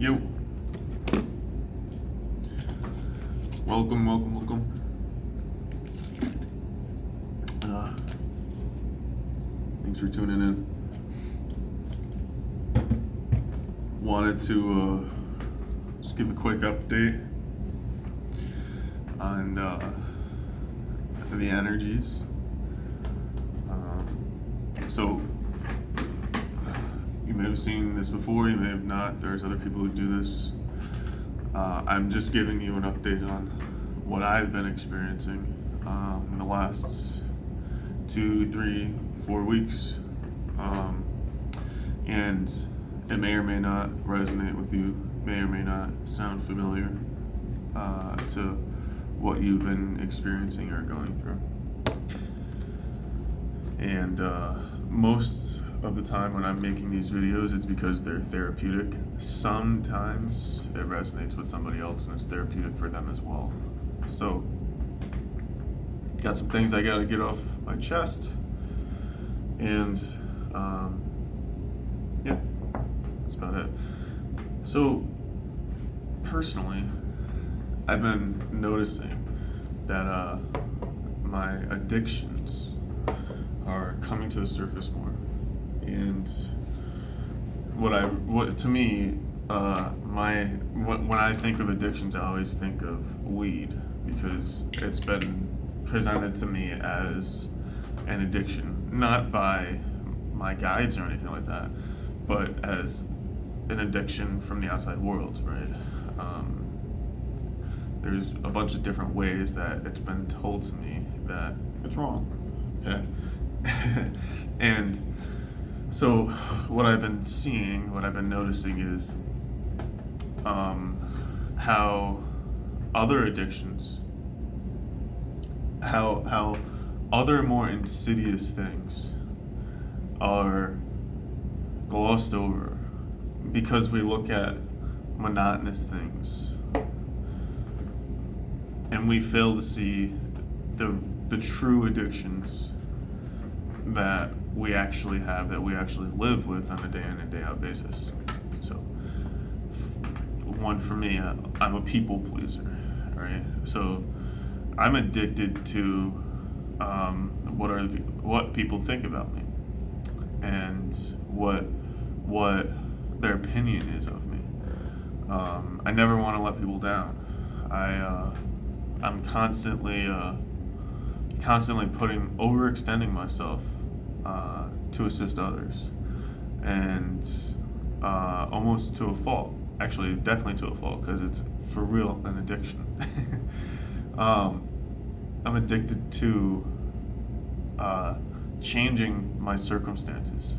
Yo. Welcome. Thanks for tuning in. Wanted to just give a quick update on the energies. So you may have seen this before, you may have not. There's other people who do this. I'm just giving you an update on what I've been experiencing in the last 2, 3, 4 weeks. And it may or may not resonate with you, may or may not sound familiar to what you've been experiencing or going through. And most of the time when I'm making these videos, it's because they're therapeutic. Sometimes it resonates with somebody else and it's therapeutic for them as well. So, got some things I gotta get off my chest. And, yeah, that's about it. So, personally, I've been noticing that my addictions are coming to the surface more. And when I think of addictions, I always think of weed because it's been presented to me as an addiction, not by my guides or anything like that, but as an addiction from the outside world, right? There's a bunch of different ways that it's been told to me that it's wrong, okay? And so what I've been seeing, what I've been noticing is how other addictions, how other more insidious things are glossed over because we look at monotonous things and we fail to see the true addictions that we actually have, that we actually live with on a day in and day out basis. So, one for me, I'm a people pleaser, right? So, I'm addicted to what people think about me and what their opinion is of me. I never want to let people down. I'm constantly overextending myself to assist others, and almost to a fault. Actually, definitely to a fault, because it's for real an addiction. I'm addicted to changing my circumstances,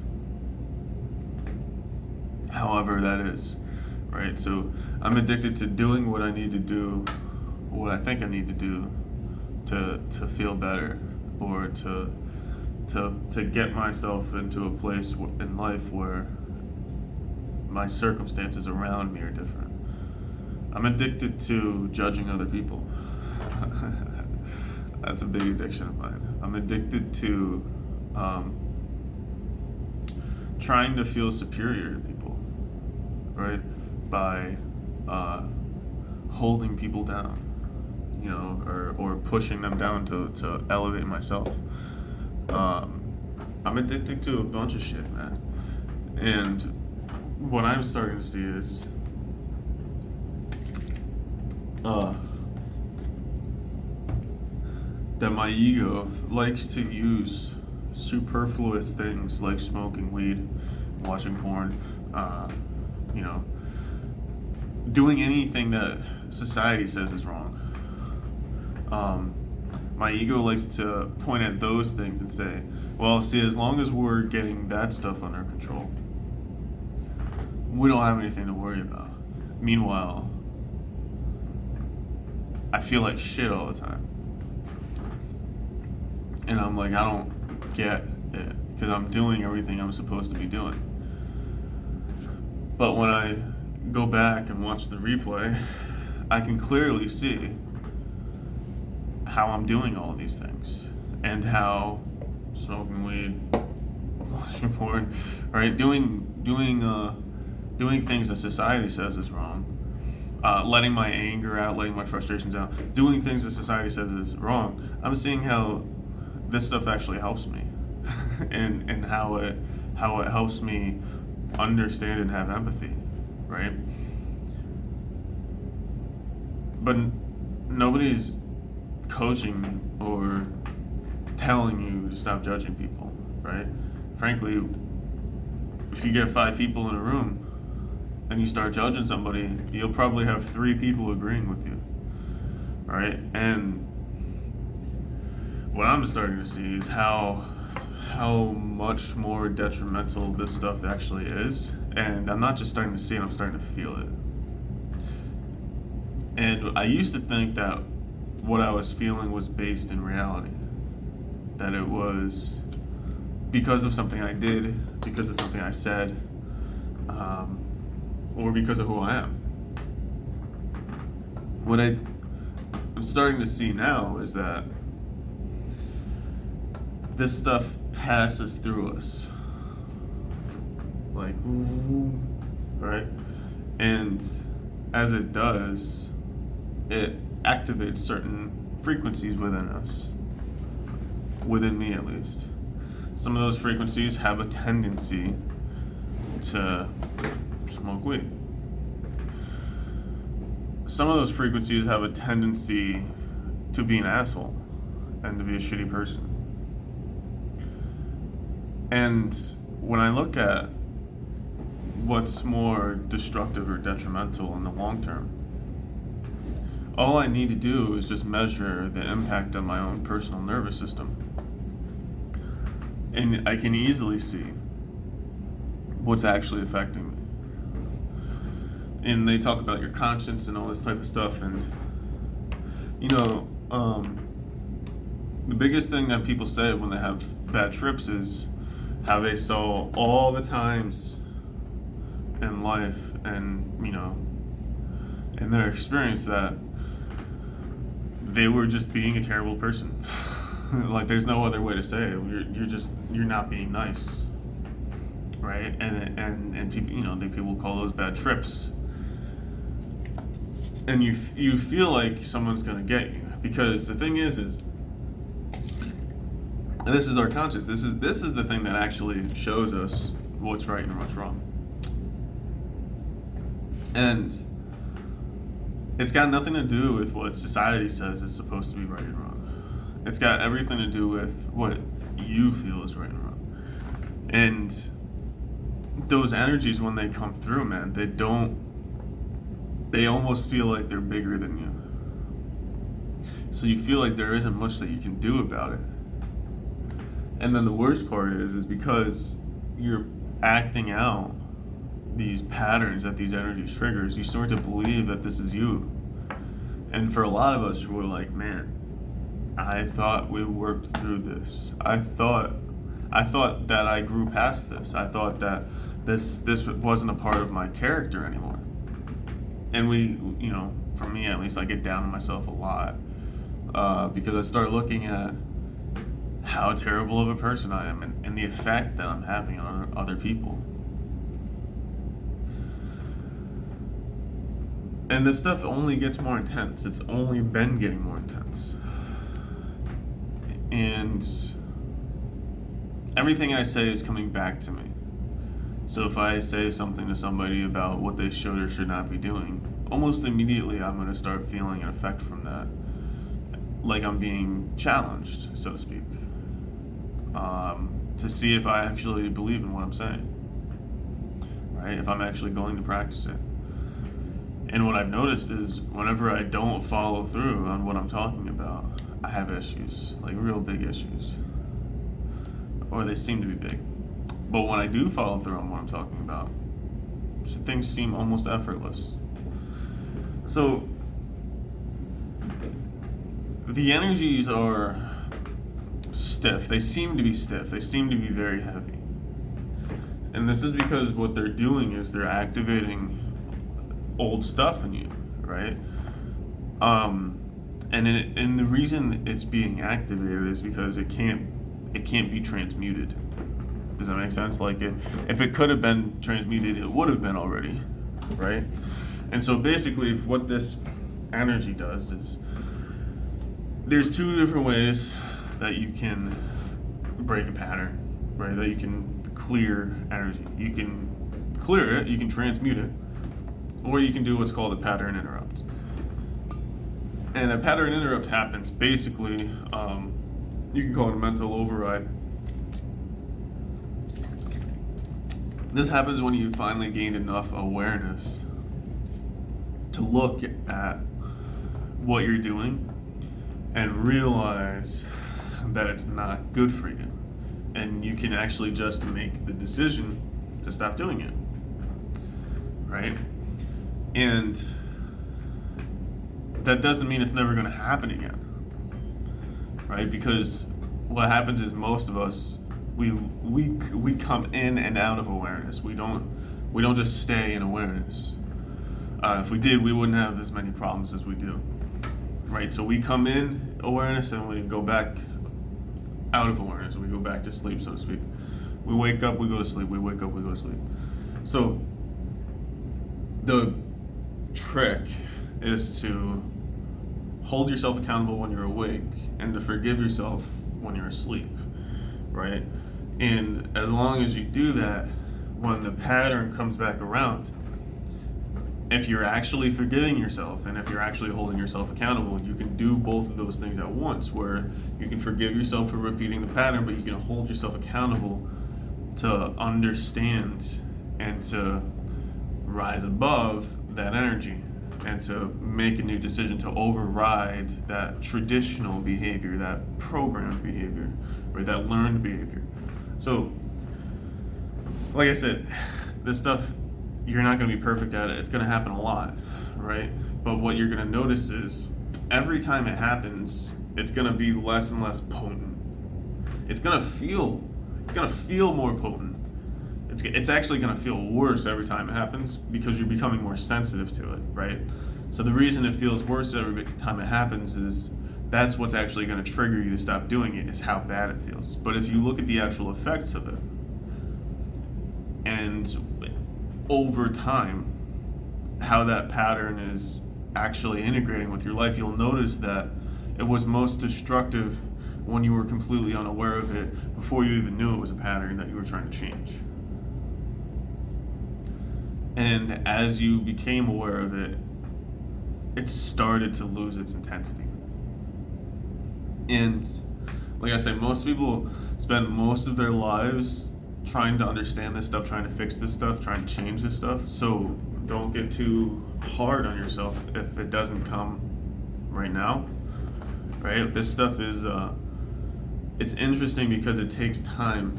however that is, right? So I'm addicted to doing what I need to do, what I think I need to do to feel better, or to get myself into a place in life where my circumstances around me are different. I'm addicted to judging other people. That's a big addiction of mine. I'm addicted to trying to feel superior to people, right? By holding people down, you know, or pushing them down to elevate myself. I'm addicted to a bunch of shit, man. And what I'm starting to see is that my ego likes to use superfluous things like smoking weed, watching porn, doing anything that society says is wrong. My ego likes to point at those things and say, well, see, as long as we're getting that stuff under control, we don't have anything to worry about. Meanwhile, I feel like shit all the time. And I'm like, I don't get it, because I'm doing everything I'm supposed to be doing. But when I go back and watch the replay, I can clearly see how I'm doing all of these things, and how smoking weed, watching porn, right, doing doing things that society says is wrong, letting my anger out, letting my frustrations out, doing things that society says is wrong, I'm seeing how this stuff actually helps me, and how it helps me understand and have empathy, right? But nobody's coaching or telling you to stop judging people, right? Frankly, if you get 5 people in a room and you start judging somebody, you'll probably have 3 people agreeing with you, right? And what I'm starting to see is how much more detrimental this stuff actually is. And I'm not just starting to see it, I'm starting to feel it. And I used to think that what I was feeling was based in reality. That it was because of something I did, because of something I said, or because of who I am. What I'm starting to see now is that this stuff passes through us. Like, right? And as it does, it activates certain frequencies within us. Within me, at least. Some of those frequencies have a tendency to smoke weed. Some of those frequencies have a tendency to be an asshole and to be a shitty person. And when I look at what's more destructive or detrimental in the long term, all I need to do is just measure the impact on my own personal nervous system. And I can easily see what's actually affecting me. And they talk about your conscience and all this type of stuff. And, the biggest thing that people say when they have bad trips is how they saw all the times in life and, in their experience that they were just being a terrible person. Like, there's no other way to say it. You're not being nice, right? And people, people call those bad trips. And you feel like someone's gonna get you, because the thing is this is our conscience. This is the thing that actually shows us what's right and what's wrong. And it's got nothing to do with what society says is supposed to be right and wrong. It's got everything to do with what you feel is right and wrong. And those energies, when they come through, man, they almost feel like they're bigger than you. So you feel like there isn't much that you can do about it. And then the worst part is because you're acting out these patterns that these energies triggers, you start to believe that this is you. And for a lot of us, we're like, man, I thought we worked through this. I thought that I grew past this. I thought that this wasn't a part of my character anymore. And for me at least, I get down on myself a lot because I start looking at how terrible of a person I am and the effect that I'm having on other people. And this stuff only gets more intense. It's only been getting more intense. And everything I say is coming back to me. So if I say something to somebody about what they should or should not be doing, almost immediately I'm going to start feeling an effect from that. Like I'm being challenged, so to speak. To see if I actually believe in what I'm saying. Right? If I'm actually going to practice it. And what I've noticed is whenever I don't follow through on what I'm talking about, I have issues, like real big issues. Or they seem to be big. But when I do follow through on what I'm talking about, things seem almost effortless. So the energies are stiff. They seem to be stiff. They seem to be very heavy. And this is because what they're doing is they're activating old stuff in you, right? And the reason it's being activated is because it can't be transmuted. Does that make sense? Like, if it could have been transmuted, it would have been already, right? And so basically what this energy does is there's two different ways that you can break a pattern, right? That you can clear energy. You can clear it, you can transmute it, or you can do what's called a pattern interrupt. And a pattern interrupt happens basically, you can call it a mental override. This happens when you finally gained enough awareness to look at what you're doing and realize that it's not good for you. And you can actually just make the decision to stop doing it, right? And that doesn't mean it's never going to happen again, right? Because what happens is most of us, we come in and out of awareness. We don't just stay in awareness. If we did, we wouldn't have as many problems as we do, right? So we come in awareness and we go back out of awareness. We go back to sleep, so to speak. We wake up, we go to sleep. We wake up, we go to sleep. So the trick is to hold yourself accountable when you're awake and to forgive yourself when you're asleep, right? And as long as you do that, when the pattern comes back around, if you're actually forgiving yourself and if you're actually holding yourself accountable, you can do both of those things at once, where you can forgive yourself for repeating the pattern, but you can hold yourself accountable to understand and to rise above that energy and to make a new decision to override that traditional behavior, that programmed behavior, or that learned behavior. So, like I said, this stuff, you're not going to be perfect at it. It's going to happen a lot, right? But what you're going to notice is every time it happens, it's going to be less and less potent. It's going to feel more potent. It's actually going to feel worse every time it happens because you're becoming more sensitive to it, right? So the reason it feels worse every time it happens is that's what's actually going to trigger you to stop doing it, is how bad it feels. But if you look at the actual effects of it, and over time, how that pattern is actually integrating with your life, you'll notice that it was most destructive when you were completely unaware of it before you even knew it was a pattern that you were trying to change. And as you became aware of it, it started to lose its intensity. And like I said, most people spend most of their lives trying to understand this stuff, trying to fix this stuff, trying to change this stuff. So don't get too hard on yourself if it doesn't come right now, right? This stuff is, it's interesting because it takes time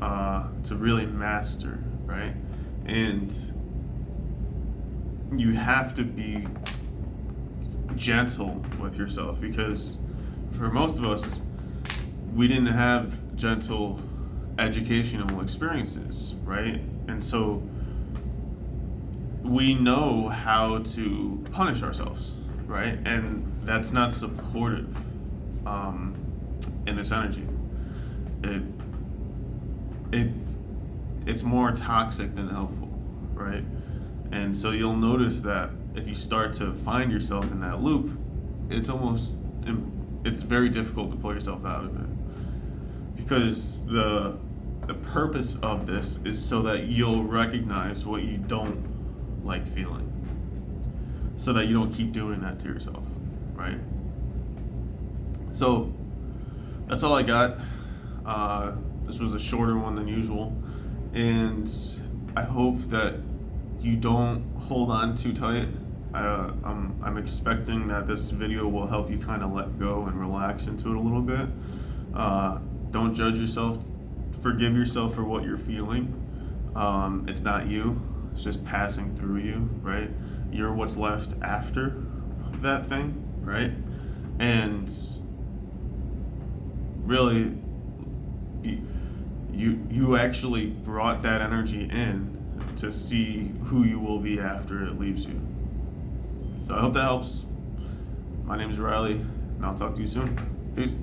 to really master, right? And you have to be gentle with yourself, because for most of us, we didn't have gentle educational experiences, right? And so we know how to punish ourselves, right? And that's not supportive in this energy. It's more toxic than helpful, right? And so you'll notice that if you start to find yourself in that loop, it's very difficult to pull yourself out of it, because the purpose of this is so that you'll recognize what you don't like feeling, so that you don't keep doing that to yourself, right? So that's all I got. This was a shorter one than usual, and I hope that you don't hold on too tight. I'm expecting that this video will help you kind of let go and relax into it a little bit. Don't judge yourself. Forgive yourself for what you're feeling. It's not you. It's just passing through you, right? You're what's left after that thing, right? And really, you actually brought that energy in to see who you will be after it leaves you. So I hope that helps. My name is Riley, and I'll talk to you soon. Peace.